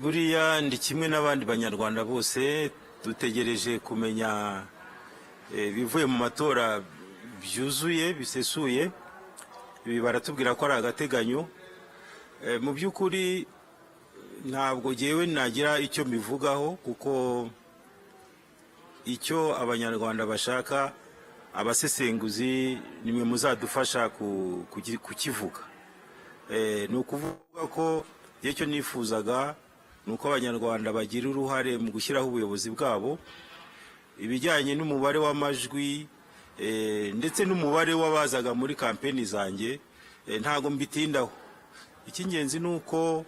buriya ndi kimwe n'abandi banyarwanda bose dutegereje kumenya bivuye mu matora byuzuye bisesuye. Ibi baratubwira ko ari agateganyo. Mu by'ukuri ntabwo jyewe nagira icyo mbivugaho, kuko icyo abanyarwanda bashaka abasesenguzi nimwe muzadufasha kukivuga. Ni ukuvuga ko icyo nifuzaga ni uko abanyarwanda bagira uruhare mu gushyiraho ubuyobozi bwabo. Ibijyanye n'umubare w'amajwi ndetse n'umubare w'abazaga muri kampeni zanjye ntago mbitindaho. Icy'ingenzi ni uko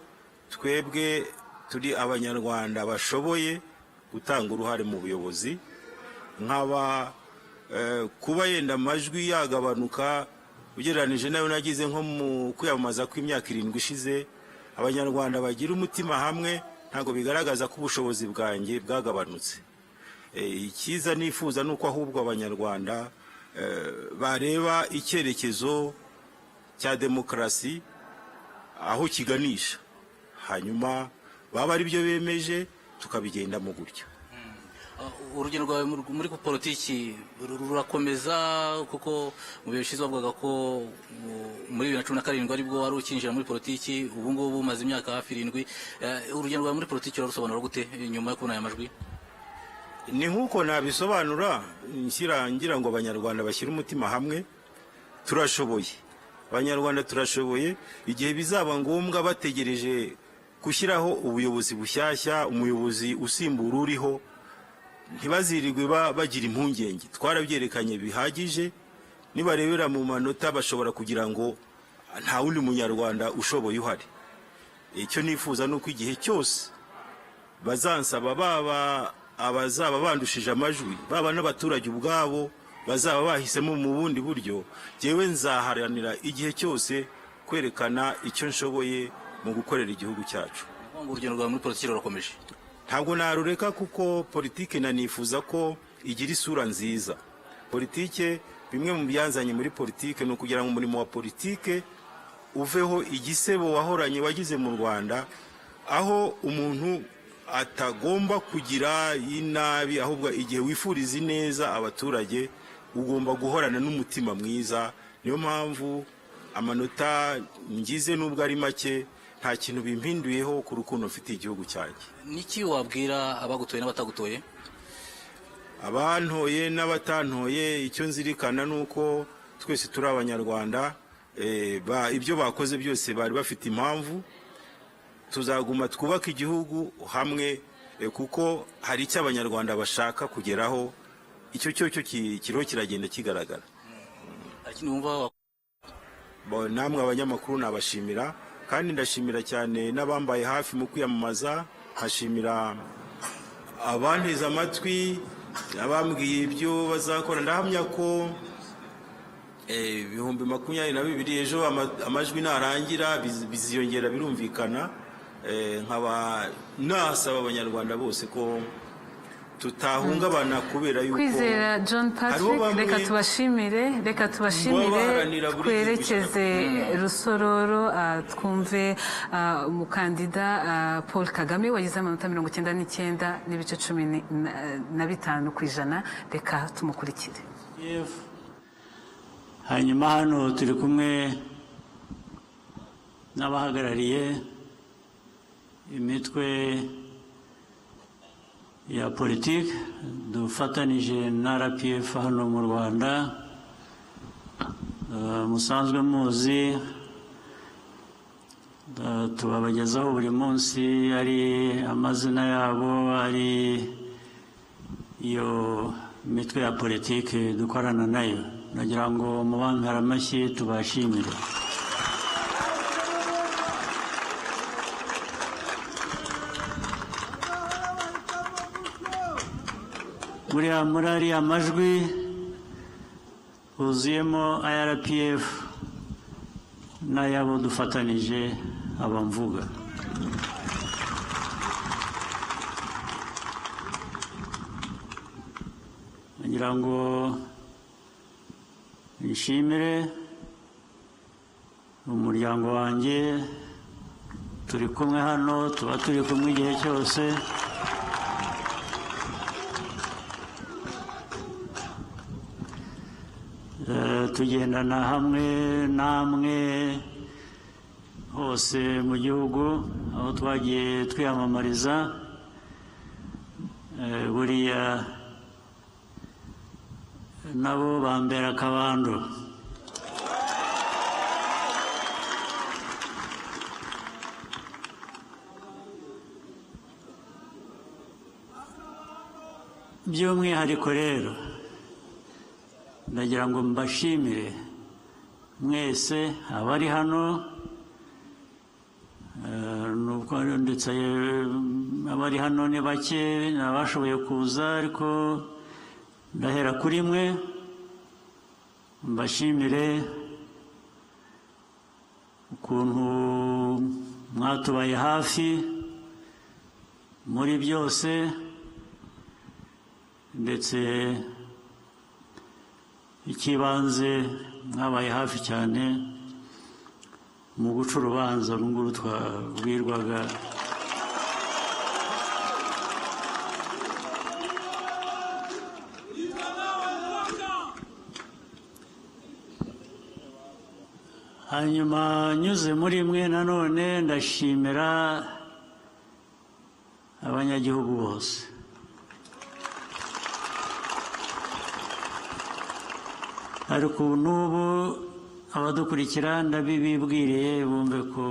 twebwe turi abanyarwanda bashoboye gutanga uruhare mu buyobozi. Nkaba kuba yenda amajwi yagabanuka ugereranije nayo nagize nko mu kwiyamamaza kw'imyaka 7 ishize, abanyarwanda bagira umutima hamwe, ntago bigaragaza ko ubushobozi bwanjye bwagabanutse. Ikiza nifuza nuko ahubwo abanyarwanda bareba icyerekezo cya demokarasi aho kiganisha, hanyuma baba ari byo bemeje tukabigendamo gutyo. Urugendo rwawe muri politiki rurakomeza, kuko mu bihe bishize bavugaga ko muri 2017 aribwo wari ukinjira muri politiki, ubu ngubu umaze imyaka hafi 7. Urugendo rwawe muri politiki rusobanura gute nyuma yo kubona aya majwi? Ni nkuko nabisobanura ngira ngo abanyarwanda bashyira umutima hamwe. Turashoboye, abanyarwanda turashoboye. Igihe bizaba ngombwa bategereje gushyiraho ubuyobozi bushyashya, umuyobozi usimbura uriho, ntibazirirwe bagira impungenge. Twarabyerekanye bihagije. Nibarebera mu manota bashobora kugira ngo nta wundi munyarwanda ushoboye uhari. Icyo nifuza nuko igihe cyose bazansaba, baba abazaba bandushije amajwi, baba n'abaturage ubwabo bazaba bahisemo mu bundi buryo, jewe nzaharanira igihe cyose kwerekana icyo nshoboye mu gukorera igihugu cyacu. Urugendo rwawe muri politiki rurakomeje? Ntabwo narureka, kuko politiki nanifuza ko igira isura nziza. Politiki, bimwe mu byanzanye muri politiki ni ukugira ngo umurimo wa politiki uveho igisebo wahoranye wagize mu Rwanda, aho umuntu atagomba kugira inabi, ahubwo igihe wifuriza neza abaturage ugomba guhorana n'umutima mwiza. Niyo mpamvu amanota ngize nubwo ari make nta kintu bimpinduyeho ku rukundo mfite igihugu cyanjye. Niki wabwira abagutoye n'abatagutoye? Abantoye n'abatantoye, icyo nzirikana nuko twese turi abanyarwanda. Ibyo bakoze byose bari bafite impamvu. Tuzaguma twubaka igihugu hamwe, kuko hari icyo abanyarwanda bashaka kugeraho. Icyo kiriho kiragenda kigaragara. Namwe abanyamakuru nabashimira, kandi ndashimira cyane n'abambaye hafi mu kwiyamamaza. Hashimira abanteze amatwi, abambwiye ibyo bazakora. Ndahamya ko 2022 ejo amajwi narangira biziyongera, birumvikana. Nkaba nasaba abanyarwanda bose ko tutahungabana kubera yuko Kwizera John Patrick. Reka tubashimire twerekeze Rusororo, twumve umukandida Paul Kagame wagize amanota 99.15%. Reka tumukurikire. Hanyuma hano turi kumwe n'abahagarariye imitwe ya politiki dufatanije na RPF hano mu Rwanda. Musanzwe muzi tubabagezaho buri munsi ari amazina yabo, ari iyo mitwe ya politiki dukorana nayo. Nagira ngo mubampere amashyi tubashimire. Muri ariya majwi huzuyemo RPF n'ayabo dufatanije abamvuga. Nagira ngo nishimire umuryango wanjye turi kumwe hano tuba turi kumwe igihe cyose tugendana hamwe namwe hose mu gihugu aho twagiye twiyamamariza buriya nabo bambera akabando by'umwihariko rero ndagira ngo mbashimire mwese abari hano ndetse abari hano ni bake nabashoboye kuza ariko ndahera kuri mwe mbashimire ukuntu mwatubaye hafi muri byose ndetse ikibanze mwabaye hafi cyane mu guca urubanza runguru twabwirwaga hanyuma nyuze muri mwe nanone ndashimira abanyagihugu bose ariko ubu n'ubu abadukurikira ndabibibwiriye bumve ko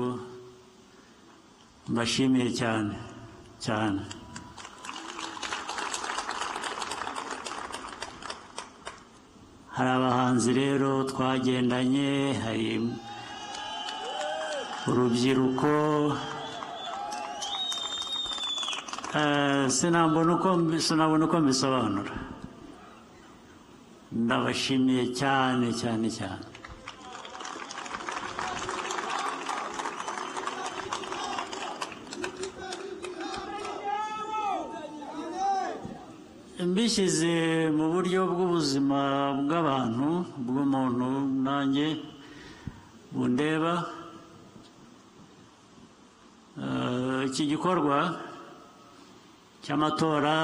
mbashimiye cyane cyane hari abahanzi rero twagendanye hari urubyiruko sinabona uko mbisobanura ndabashimiye cyane cyane cyane mbishyize mu buryo bw'ubuzima bw'abantu bw'umuntu nanjye bundeba iki gikorwa cy'amatora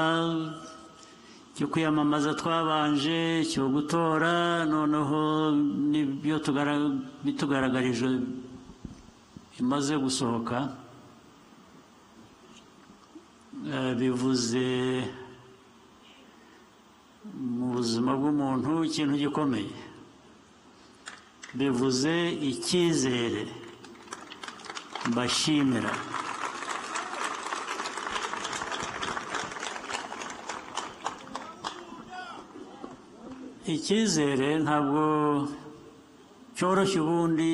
cyo kwiyamamaza twabanje cyo gutora noneho n'ibyo bitugaragarije bimaze gusohoka bivuze mu buzima bw'umuntu ikintu gikomeye bivuze icyizere mbashimira icyizere ntabwo cyoroshye ubundi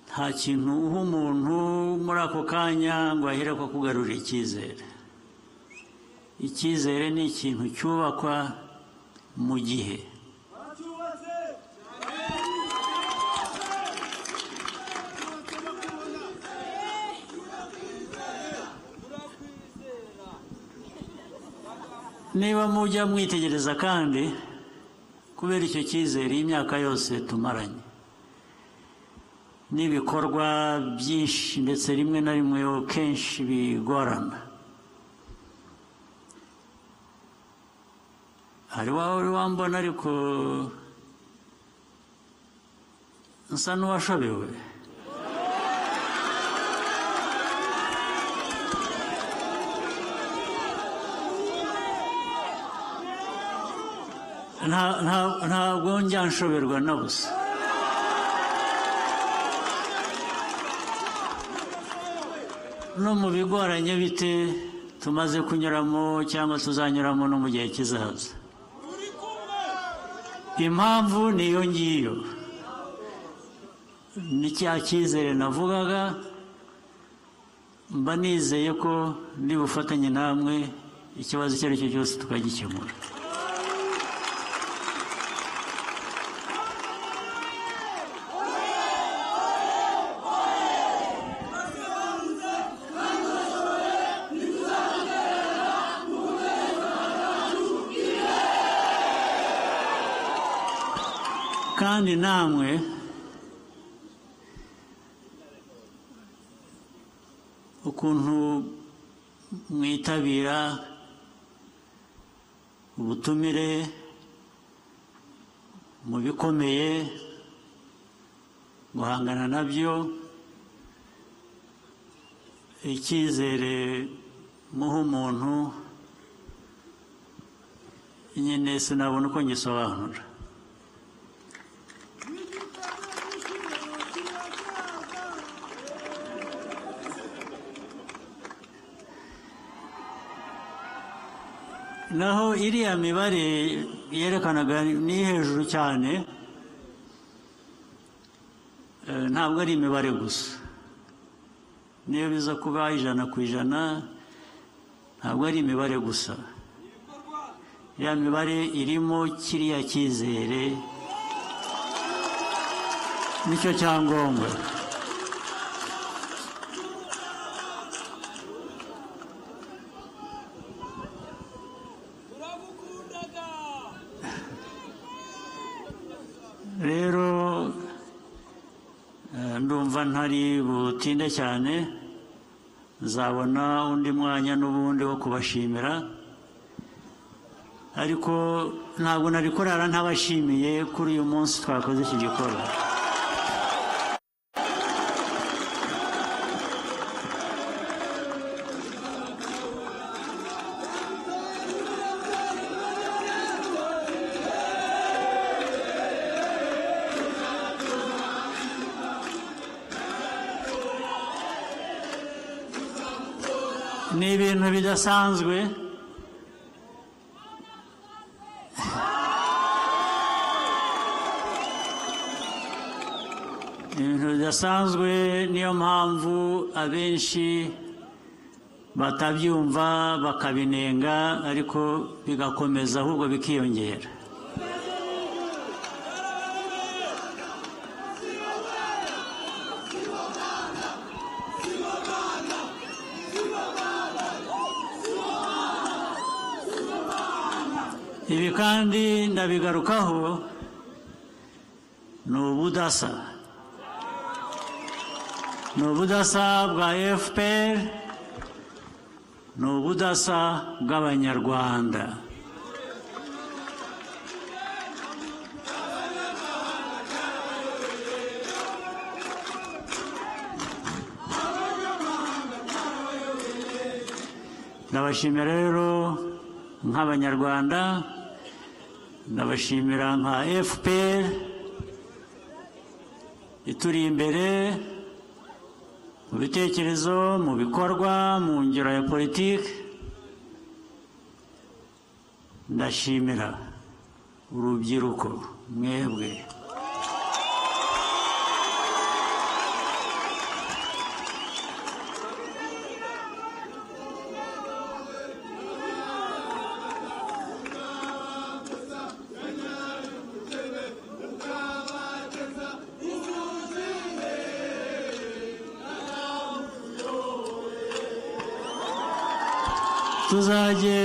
nta kintu uha umuntu muri ako kanya ngo ahire ko kugarurira icyizere icyizere ni ikintu cyubakwa mu gihe niba mujya mwitegereza kandi kubera icyo cyizere y'imyaka yose tumaranye n'ibikorwa byinshi ndetse rimwe na rimwe kenshi bigorana hari wari wambona ariko nsa n'uwashobewe ntabwo njya nshoberwa na busa no mu bigoranye bite tumaze kunyuramo cyangwa tuzanyuramo no mu gihe kizaza impamvu niyo ngiyo ni cya cyizere navugaga mba nizeye ko nibufatanye namwe ikibazo icyo ari cyo cyose tukagikemura kandi namwe ukuntu mwitabira ubutumire mu bikomeye guhangana nabyo, icyizere muha umuntu nyine sinabona uko ngisobanura. naho iriya mibare yerekanaga ni hejuru cyane, ntabwo ari imibare gusa. niyo biza kuba 100%, ntabwo ari imibare gusa. ya mibare irimo kiriya cyizere, nicyo cyangombwa. rero ndumva ntari butinde cyane, nzabona undi mwanya n'ubundi wo kubashimira, ariko ntabwo nari kurara ntabashimiye kuri uyu munsi twakoze iki gikorwa. ni ibintu bidasanzwe, niyo mpamvu abenshi batabyumva bakabinenga, ariko bigakomeza ahubwo bikiyongera. ibi kandi ndabigarukaho, ni ubudasa bwa FPR, ni ubudasa bw'Abanyarwanda. ndabashimira rero nk'Abanyarwanda, ndabashimira nka FPR ituri imbere mu bitekerezo, mu bikorwa, mu ngiro ya politiki. ndashimira urubyiruko mwebwe, tuzajye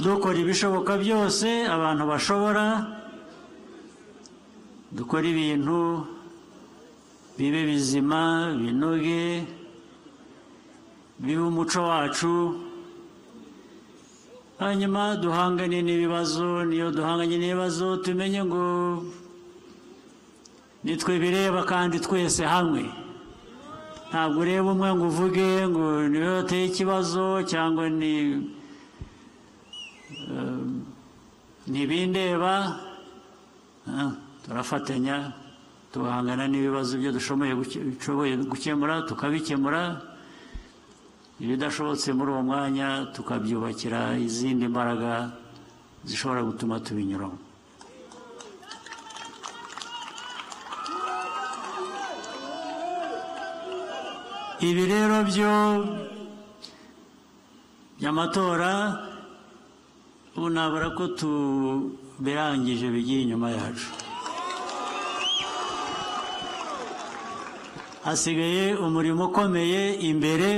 dukora ibishoboka byose abantu bashobora, dukora ibintu bibe bizima, binoge, bibe umuco wacu, hanyuma duhangane n'ibibazo. niyo duhanganye n'ibibazo tumenye ngo nitwe bireba kandi twese hamwe. ntabwo ureba umwe ngo uvuge ngo niwe wateye ikibazo cyangwa ntibindeba. turafatanya tugahangana n'ibibazo byo dushoboye gukemura tukabikemura, ibidashobotse muri uwo mwanya tukabyubakira izindi mbaraga zishobora gutuma tubinyuramo. ibi rero by'amatora ubu nabura ko tubirangije bigiye inyuma yacu. hasigaye umurimo ukomeye imbere,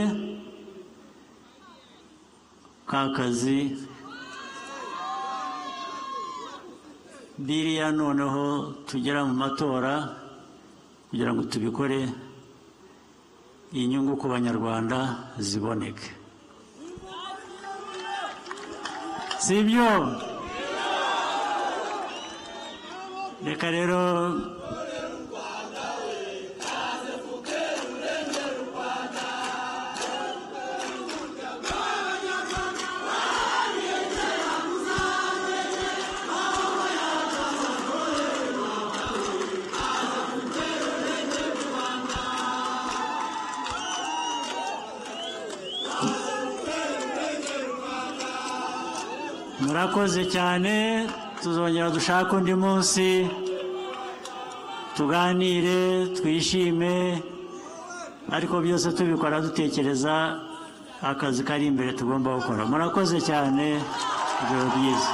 ka kazi biriya noneho tugera mu matora kugira ngo tubikore inyungu ku banyarwanda ziboneke, sibyo? Reka rero murakoze cyane, tuzongera dushake undi munsi tuganire twishime, ariko byose tubikora dutekereza akazi kari imbere tugomba gukora. Murakoze cyane, ijoro ryiza.